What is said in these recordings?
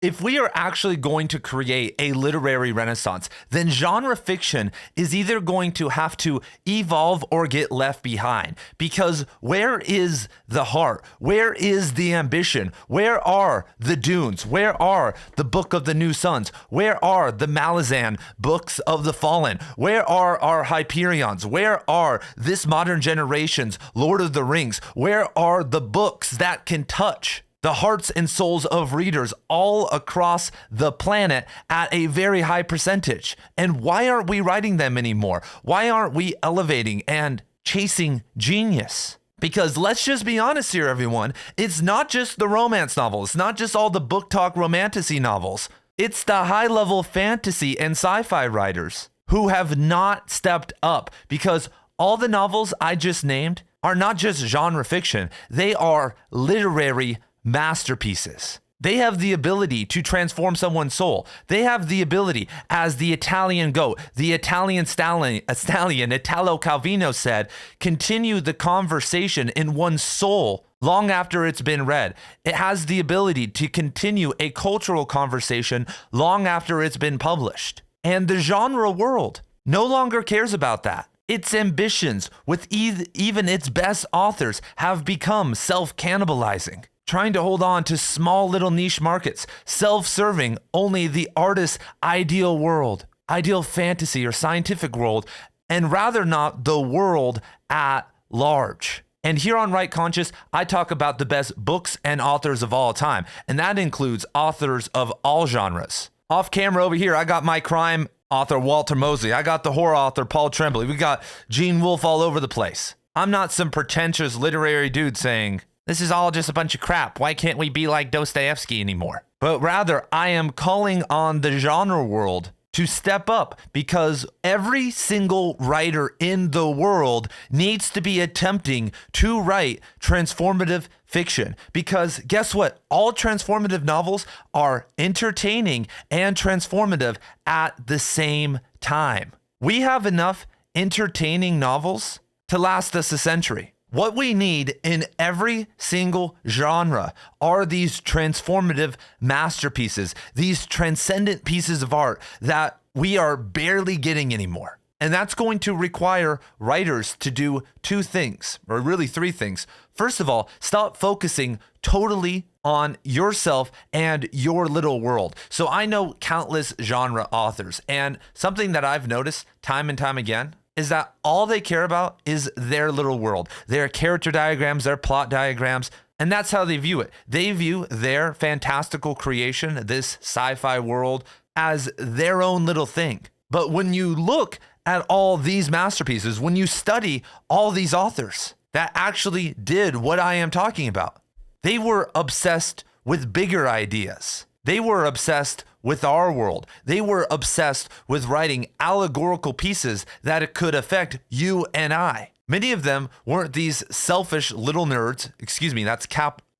If we are actually going to create a literary renaissance, then genre fiction is either going to have to evolve or get left behind. Because where is the heart? Where is the ambition? Where are the Dunes? Where are the Book of the New Suns? Where are the Malazan books of the Fallen? Where are our Hyperions? Where are this modern generation's Lord of the Rings? Where are the books that can touch the hearts and souls of readers all across the planet at a very high percentage? And why aren't we writing them anymore? Why aren't we elevating and chasing genius? Because let's just be honest here, everyone. It's not just the romance novels. It's not just all the book talk romantasy novels. It's the high-level fantasy and sci-fi writers who have not stepped up, because all the novels I just named are not just genre fiction. They are literary masterpieces. They have the ability to transform someone's soul. They have the ability, as the Italian goat, the Italian stallion, Italo Calvino said, continue the conversation in one's soul long after it's been read. It has the ability to continue a cultural conversation long after it's been published. And the genre world no longer cares about that. Its ambitions with even its best authors have become self-cannibalizing, trying to hold on to small little niche markets, self-serving only the artist's ideal world, ideal fantasy or scientific world, and rather not the world at large. And here on Right Conscious, I talk about the best books and authors of all time, and that includes authors of all genres. Off camera over here, I got my crime author Walter Mosley. I got the horror author Paul Tremblay. We got Gene Wolfe all over the place. I'm not some pretentious literary dude saying, this is all just a bunch of crap. Why can't we be like Dostoevsky anymore? But rather, I am calling on the genre world to step up, because every single writer in the world needs to be attempting to write transformative fiction. Because guess what? All transformative novels are entertaining and transformative at the same time. We have enough entertaining novels to last us a century. What we need in every single genre are these transformative masterpieces, these transcendent pieces of art that we are barely getting anymore. And that's going to require writers to do two things, or really three things. First of all, stop focusing totally on yourself and your little world. So I know countless genre authors, and something that I've noticed time and time again is that all they care about is their little world, their character diagrams, their plot diagrams, and that's how they view it. They view their fantastical creation, this sci-fi world, as their own little thing. But when you look at all these masterpieces, when you study all these authors that actually did what I am talking about, they were obsessed with bigger ideas. They were obsessed with our world. They were obsessed with writing allegorical pieces that it could affect you and I. Many of them weren't these selfish little nerds, that's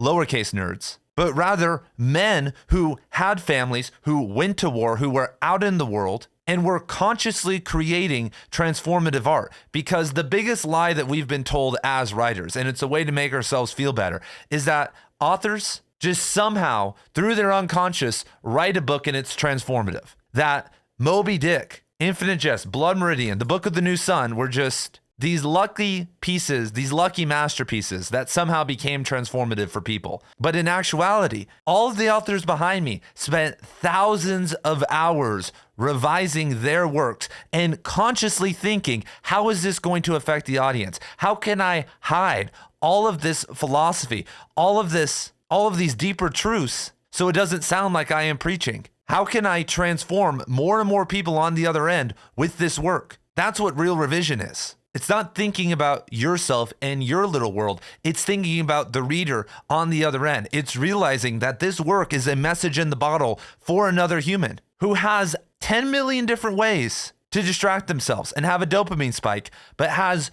lowercase nerds, but rather men who had families, who went to war, who were out in the world, and were consciously creating transformative art. Because the biggest lie that we've been told as writers, and it's a way to make ourselves feel better, is that authors just somehow, through their unconscious, write a book and it's transformative. That Moby Dick, Infinite Jest, Blood Meridian, the Book of the New Sun were just these lucky pieces, these lucky masterpieces that somehow became transformative for people. But in actuality, all of the authors behind me spent thousands of hours revising their works and consciously thinking, how is this going to affect the audience? How can I hide all of this philosophy, all of these deeper truths, so it doesn't sound like I am preaching? How can I transform more and more people on the other end with this work? That's what real revision is. It's not thinking about yourself and your little world. It's thinking about the reader on the other end. It's realizing that this work is a message in the bottle for another human who has 10 million different ways to distract themselves and have a dopamine spike, but has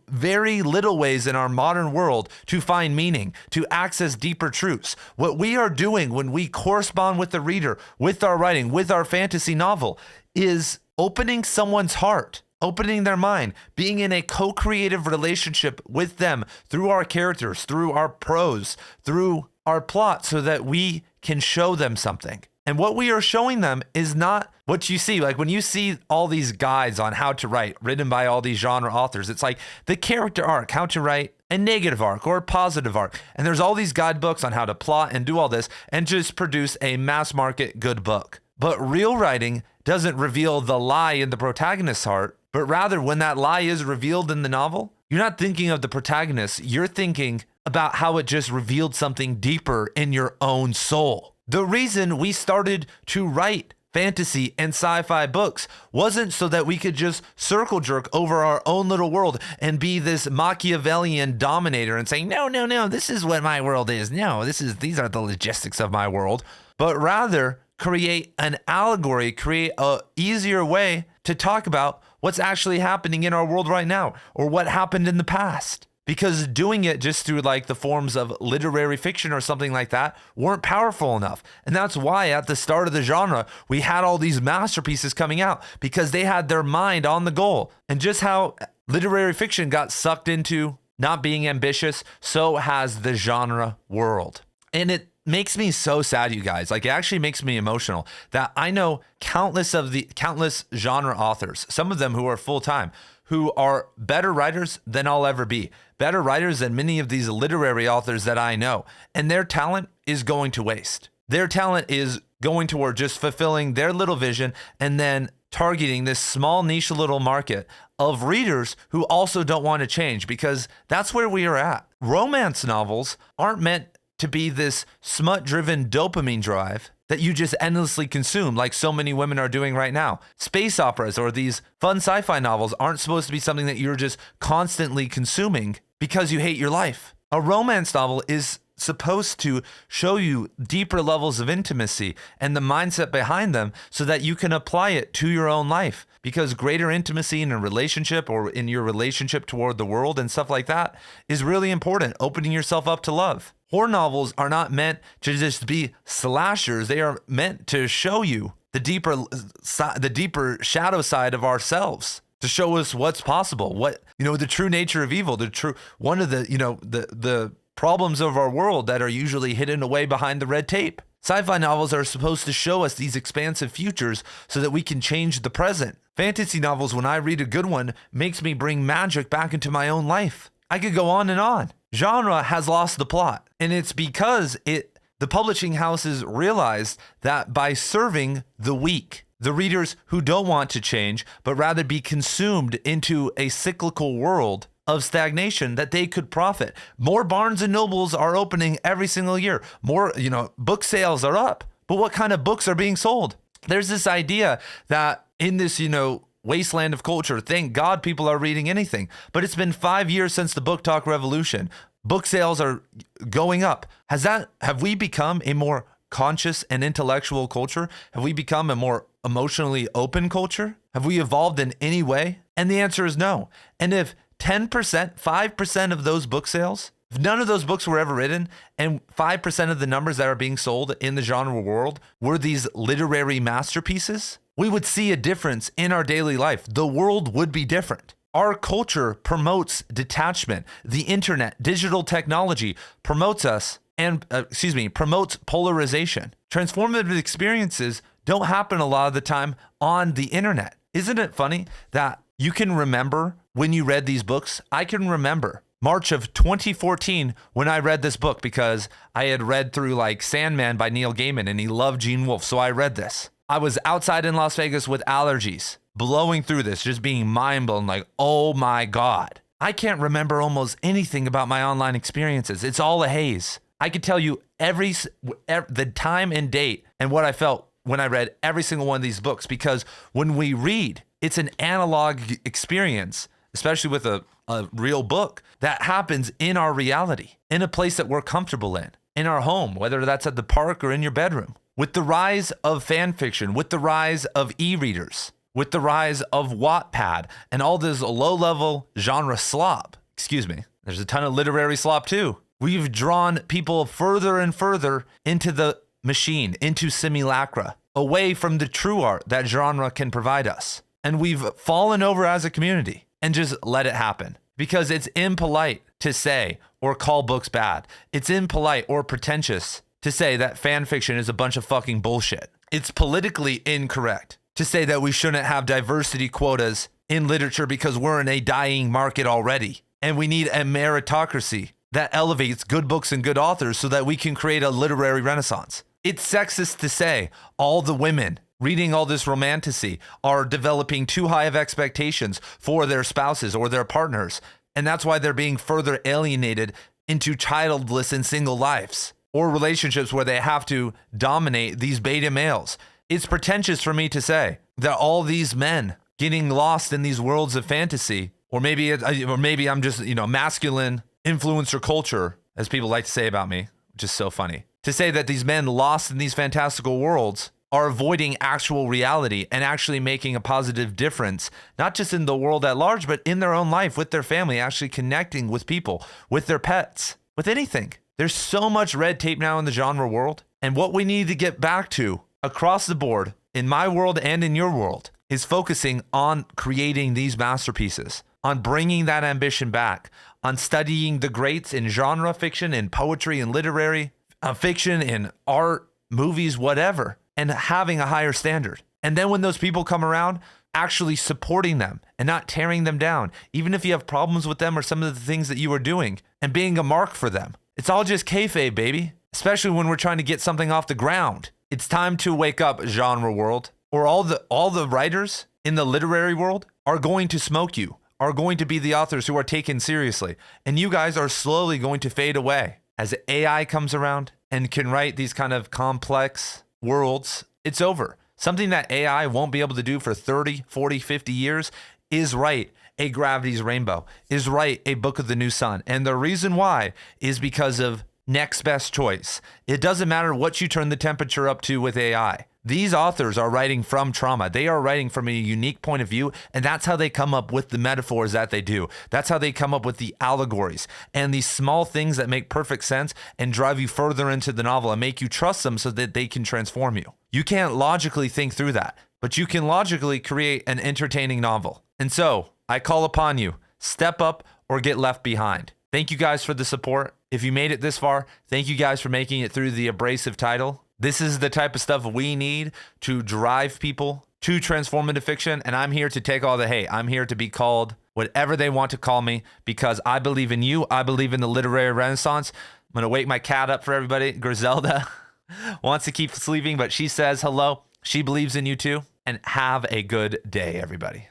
very little ways in our modern world to find meaning, to access deeper truths. What we are doing when we correspond with the reader, with our writing, with our fantasy novel, is opening someone's heart, opening their mind, being in a co-creative relationship with them through our characters, through our prose, through our plot, so that we can show them something. And what we are showing them is not what you see. Like when you see all these guides on how to write written by all these genre authors, it's like the character arc, how to write a negative arc or a positive arc. And there's all these guidebooks on how to plot and do all this and just produce a mass market good book. But real writing doesn't reveal the lie in the protagonist's heart, but rather when that lie is revealed in the novel, you're not thinking of the protagonist, you're thinking about how it just revealed something deeper in your own soul. The reason we started to write fantasy and sci-fi books wasn't so that we could just circle jerk over our own little world and be this Machiavellian dominator and say, no, this is what my world is. No, these are the logistics of my world, but rather create an allegory, create a easier way to talk about what's actually happening in our world right now or what happened in the past. Because doing it just through like the forms of literary fiction or something like that weren't powerful enough. And that's why at the start of the genre, we had all these masterpieces coming out because they had their mind on the goal. And just how literary fiction got sucked into not being ambitious, so has the genre world. And it makes me so sad, you guys. Like it actually makes me emotional that I know countless genre authors, some of them who are full-time, who are better writers than I'll ever be, better writers than many of these literary authors that I know. And their talent is going to waste. Their talent is going toward just fulfilling their little vision and then targeting this small niche little market of readers who also don't want to change, because that's where we are at. Romance novels aren't meant to be this smut-driven dopamine drive that you just endlessly consume like so many women are doing right now. Space operas or these fun sci-fi novels aren't supposed to be something that you're just constantly consuming because you hate your life. A romance novel is supposed to show you deeper levels of intimacy and the mindset behind them so that you can apply it to your own life, because greater intimacy in a relationship or in your relationship toward the world and stuff like that is really important, opening yourself up to love. Horror novels are not meant to just be slashers. They are meant to show you the deeper shadow side of ourselves, to show us what's possible, the true nature of evil, one of the problems of our world that are usually hidden away behind the red tape. Sci-fi novels are supposed to show us these expansive futures so that we can change the present. Fantasy novels, when I read a good one, makes me bring magic back into my own life. I could go on and on. Genre has lost the plot, and it's because the publishing houses realized that by serving the weak, the readers who don't want to change, but rather be consumed into a cyclical world of stagnation, that they could profit. More Barnes and Nobles are opening every single year. More, book sales are up. But what kind of books are being sold? There's this idea that in this, wasteland of culture, thank God people are reading anything. But it's been 5 years since the book talk revolution. Book sales are going up. Have we become a more conscious and intellectual culture? Have we become a more emotionally open culture? Have we evolved in any way? And the answer is no. And if 10%, 5% of those book sales, if none of those books were ever written, and 5% of the numbers that are being sold in the genre world were these literary masterpieces, we would see a difference in our daily life. The world would be different. Our culture promotes detachment. The internet, digital technology promotes promotes polarization. Transformative experiences don't happen a lot of the time on the internet. Isn't it funny that you can remember when you read these books? I can remember March of 2014 when I read this book, because I had read through like Sandman by Neil Gaiman and he loved Gene Wolfe. So I read this. I was outside in Las Vegas with allergies, blowing through this, just being mind blown, like, oh my God. I can't remember almost anything about my online experiences. It's all a haze. I could tell you the time and date and what I felt when I read every single one of these books, because when we read, it's an analog experience, especially with a real book that happens in our reality, in a place that we're comfortable in our home, whether that's at the park or in your bedroom. With the rise of fan fiction, with the rise of e-readers, with the rise of Wattpad and all this low-level genre slop, there's a ton of literary slop too. We've drawn people further and further into the machine, into simulacra, away from the true art that genre can provide us. And we've fallen over as a community and just let it happen, because it's impolite to say or call books bad. It's impolite or pretentious to say that fan fiction is a bunch of fucking bullshit. It's politically incorrect to say that we shouldn't have diversity quotas in literature because we're in a dying market already. And we need a meritocracy that elevates good books and good authors so that we can create a literary renaissance. It's sexist to say all the women reading all this romantasy are developing too high of expectations for their spouses or their partners. And that's why they're being further alienated into childless and single lives or relationships where they have to dominate these beta males. It's pretentious for me to say that all these men getting lost in these worlds of fantasy, or maybe I'm just, masculine influencer culture, as people like to say about me, which is so funny. To say that these men lost in these fantastical worlds are avoiding actual reality and actually making a positive difference, not just in the world at large, but in their own life, with their family, actually connecting with people, with their pets, with anything. There's so much red tape now in the genre world. And what we need to get back to across the board, in my world and in your world, is focusing on creating these masterpieces, on bringing that ambition back, on studying the greats in genre fiction, in poetry and literary fiction, in art, movies, whatever, and having a higher standard. And then when those people come around, actually supporting them and not tearing them down, even if you have problems with them or some of the things that you are doing, and being a mark for them. It's all just kayfabe, baby, especially when we're trying to get something off the ground. It's time to wake up, genre world, or all the writers in the literary world are going to smoke you, are going to be the authors who are taken seriously. And you guys are slowly going to fade away. As AI comes around and can write these kind of complex worlds, it's over. Something that AI won't be able to do for 30, 40, 50 years is write a Gravity's Rainbow, is write a Book of the New Sun. And the reason why is because of next best choice. It doesn't matter what you turn the temperature up to with AI. These authors are writing from trauma. They are writing from a unique point of view, and that's how they come up with the metaphors that they do. That's how they come up with the allegories and these small things that make perfect sense and drive you further into the novel and make you trust them so that they can transform you. You can't logically think through that, but you can logically create an entertaining novel. And so I call upon you, step up or get left behind. Thank you guys for the support. If you made it this far, thank you guys for making it through the abrasive title. This is the type of stuff we need to drive people to transformative fiction. And I'm here to take all the hate. I'm here to be called whatever they want to call me because I believe in you. I believe in the literary renaissance. I'm going to wake my cat up for everybody. Griselda wants to keep sleeping, but she says hello. She believes in you too. And have a good day, everybody.